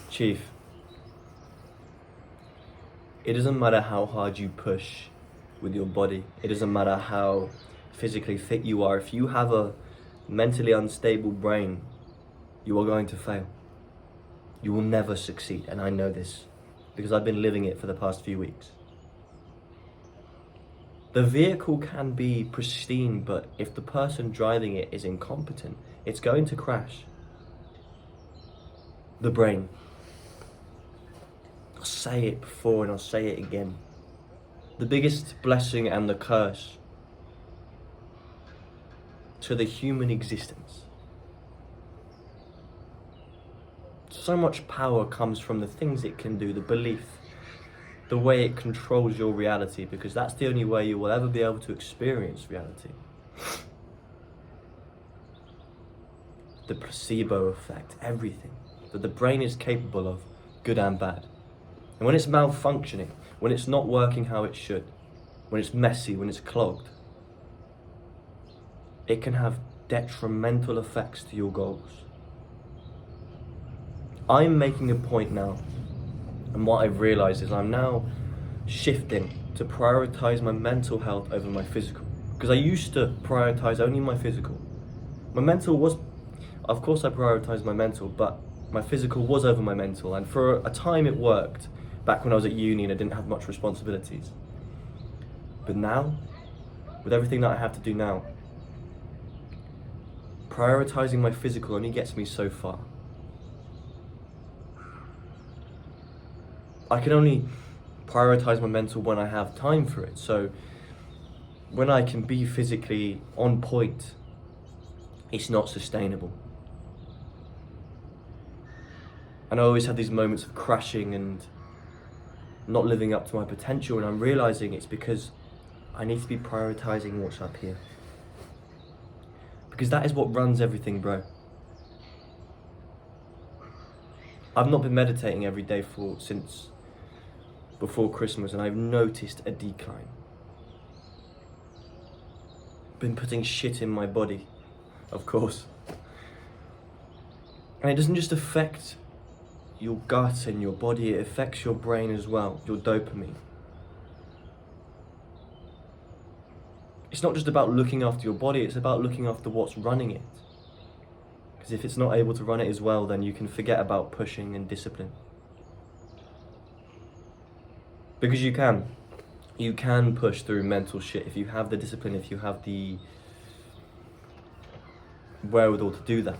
Chief, it doesn't matter how hard you push with your body. It doesn't matter how physically fit you are. If you have a mentally unstable brain, you are going to fail. You will never succeed, and I know this because I've been living it for the past few weeks. The vehicle can be pristine, but if the person driving it is incompetent, it's going to crash. The brain. I'll say it before and I'll say it again. The biggest blessing and the curse to the human existence. So much power comes from the things it can do, the belief, the way it controls your reality, because that's the only way you will ever be able to experience reality. The placebo effect, everything that the brain is capable of, good and bad. And when it's malfunctioning, when it's not working how it should, when it's messy, when it's clogged, it can have detrimental effects to your goals. I'm making a point now, and what I've realized is I'm now shifting to prioritize my mental health over my physical. Because I used to prioritize only my physical. My mental was, of course I prioritized my mental, but my physical was over my mental. And for a time it worked, back when I was at uni and I didn't have much responsibilities. But now, with everything that I have to do now, prioritizing my physical only gets me so far. I can only prioritize my mental when I have time for it. So when I can be physically on point, it's not sustainable. And I always have these moments of crashing and not living up to my potential, and I'm realizing it's because I need to be prioritizing what's up here. Because that is what runs everything, bro. I've not been meditating every day since before Christmas, and I've noticed a decline. Been putting shit in my body, of course. And it doesn't just affect your gut and your body, it affects your brain as well, your dopamine. It's not just about looking after your body, it's about looking after what's running it. Because if it's not able to run it as well, then you can forget about pushing and discipline. Because you can push through mental shit if you have the discipline, if you have the wherewithal to do that.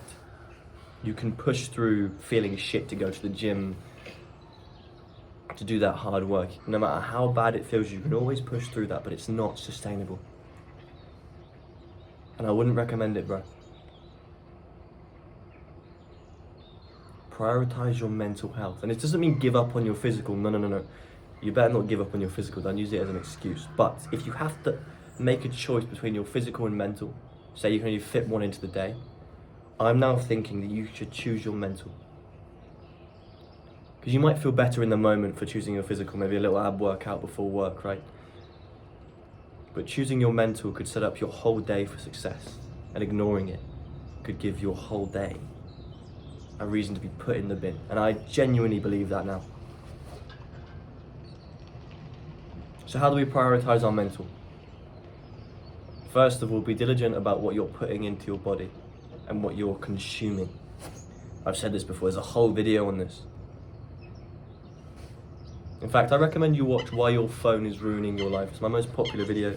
You can push through feeling shit to go to the gym, to do that hard work. No matter how bad it feels, you can always push through that, but it's not sustainable. And I wouldn't recommend it, bro. Prioritize your mental health. And it doesn't mean give up on your physical, no. You better not give up on your physical, don't use it as an excuse. But if you have to make a choice between your physical and mental, say you can only fit one into the day, I'm now thinking that you should choose your mental. Because you might feel better in the moment for choosing your physical, maybe a little ab workout before work, right? But choosing your mental could set up your whole day for success, and ignoring it could give your whole day a reason to be put in the bin. And I genuinely believe that now. So how do we prioritize our mental? First of all, be diligent about what you're putting into your body and what you're consuming. I've said this before, there's a whole video on this. In fact, I recommend you watch Why Your Phone is Ruining Your Life. It's my most popular video.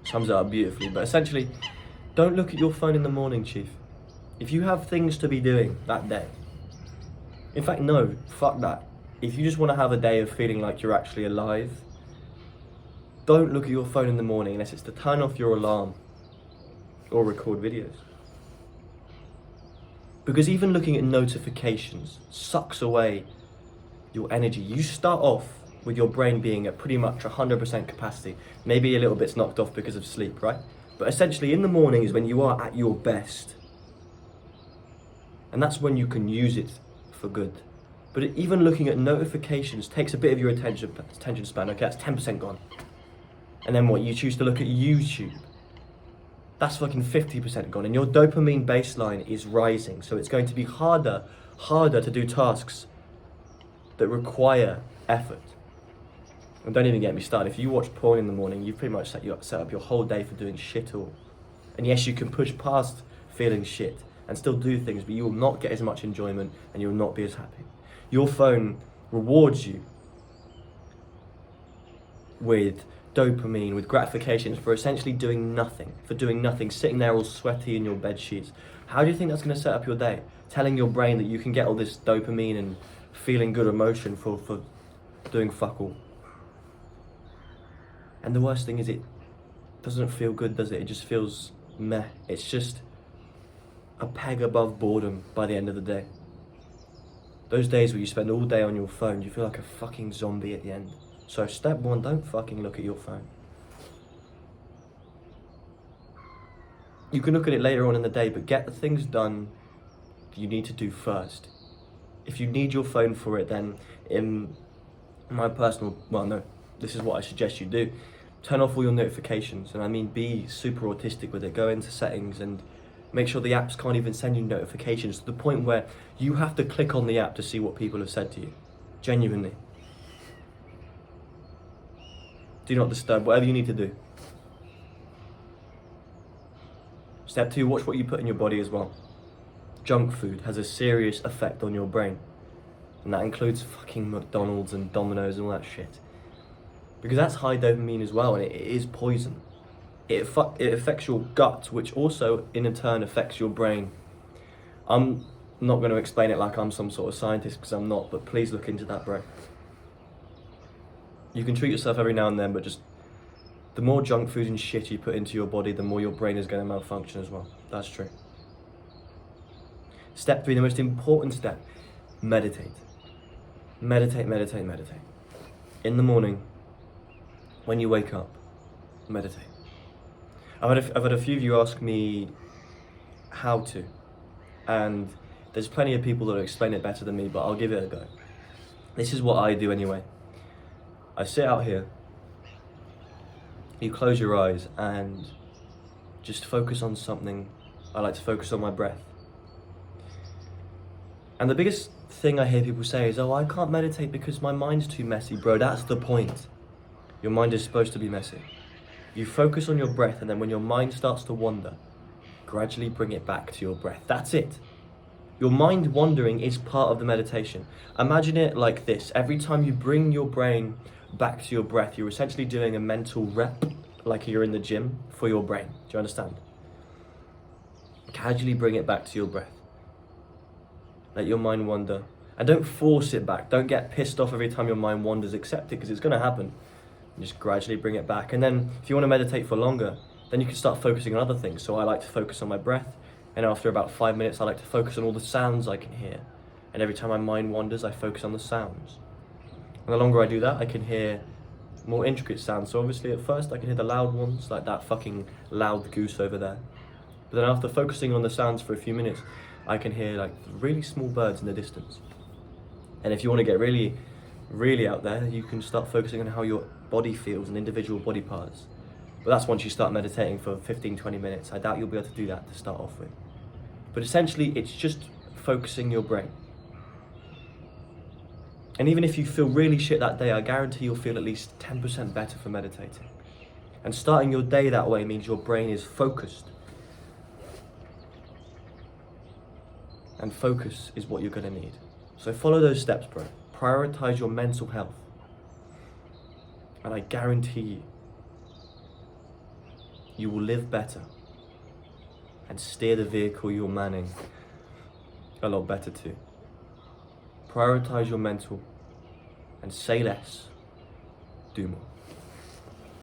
Sums it up beautifully. But essentially, don't look at your phone in the morning, Chief. If you have things to be doing that day, in fact, no, fuck that. If you just want to have a day of feeling like you're actually alive, don't look at your phone in the morning unless it's to turn off your alarm or record videos. Because even looking at notifications sucks away your energy. You start off with your brain being at pretty much 100% capacity. Maybe a little bit's knocked off because of sleep, right? But essentially in the morning is when you are at your best. And that's when you can use it for good. But even looking at notifications takes a bit of your attention span. Okay, that's 10% gone. And then what, you choose to look at YouTube. That's fucking 50% gone, and your dopamine baseline is rising. So it's going to be harder harder to do tasks that require effort. And don't even get me started. If you watch porn in the morning, you've pretty much set up your whole day for doing shit all. And yes, you can push past feeling shit and still do things, but you will not get as much enjoyment and you will not be as happy. Your phone rewards you with dopamine, with gratifications for essentially doing nothing, sitting there all sweaty in your bed sheets. How do you think that's going to set up your day? Telling your brain that you can get all this dopamine and feeling good emotion for doing fuck all. And the worst thing is it doesn't feel good, does it? It just feels meh. It's just a peg above boredom by the end of the day. Those days where you spend all day on your phone, you feel like a fucking zombie at the end. So step one, don't fucking look at your phone. You can look at it later on in the day, but get the things done you need to do first. If you need your phone for it, then in my personal, this is what I suggest you do. Turn off all your notifications, and I mean be super autistic with it. Go into settings and make sure the apps can't even send you notifications to the point where you have to click on the app to see what people have said to you. Genuinely. Do not disturb, whatever you need to do. Step 2, watch what you put in your body as well. Junk food has a serious effect on your brain. And that includes fucking McDonald's and Domino's and all that shit. Because that's high dopamine as well, and it is poison. It affects your gut, which also in turn affects your brain. I'm not going to explain it like I'm some sort of scientist, because I'm not, but please look into that, bro. You can treat yourself every now and then, but just the more junk food and shit you put into your body, the more your brain is going to malfunction as well. That's true. Step 3, the most important step, meditate. Meditate. In the morning, when you wake up, meditate. I've had a few of you ask me how to, and there's plenty of people that will explain it better than me, but I'll give it a go. This is what I do anyway. I sit out here, you close your eyes and just focus on something. I like to focus on my breath. And the biggest thing I hear people say is, oh, I can't meditate because my mind's too messy. Bro, that's the point. Your mind is supposed to be messy. You focus on your breath, and then when your mind starts to wander, gradually bring it back to your breath. That's it. Your mind wandering is part of the meditation. Imagine it like this. Every time you bring your brain back to your breath, you're essentially doing a mental rep, like you're in the gym for your brain. Do you understand? Casually bring it back to your breath. Let your mind wander. And don't force it back. Don't get pissed off every time your mind wanders. Accept it, because it's going to happen. And just gradually bring it back. And then if you want to meditate for longer, then you can start focusing on other things. So I like to focus on my breath. And after about 5 minutes, I like to focus on all the sounds I can hear. And every time my mind wanders, I focus on the sounds. And the longer I do that, I can hear more intricate sounds. So obviously at first I can hear the loud ones, like that fucking loud goose over there. But then after focusing on the sounds for a few minutes, I can hear like really small birds in the distance. And if you want to get really, really out there, you can start focusing on how your body feels and individual body parts. But that's once you start meditating for 15-20 minutes. I doubt you'll be able to do that to start off with. But essentially, it's just focusing your brain. And even if you feel really shit that day, I guarantee you'll feel at least 10% better for meditating. And starting your day that way means your brain is focused. And focus is what you're going to need. So follow those steps, bro. Prioritize your mental health. And I guarantee you, you will live better and steer the vehicle you're manning a lot better too. Prioritize your mental and say less, do more.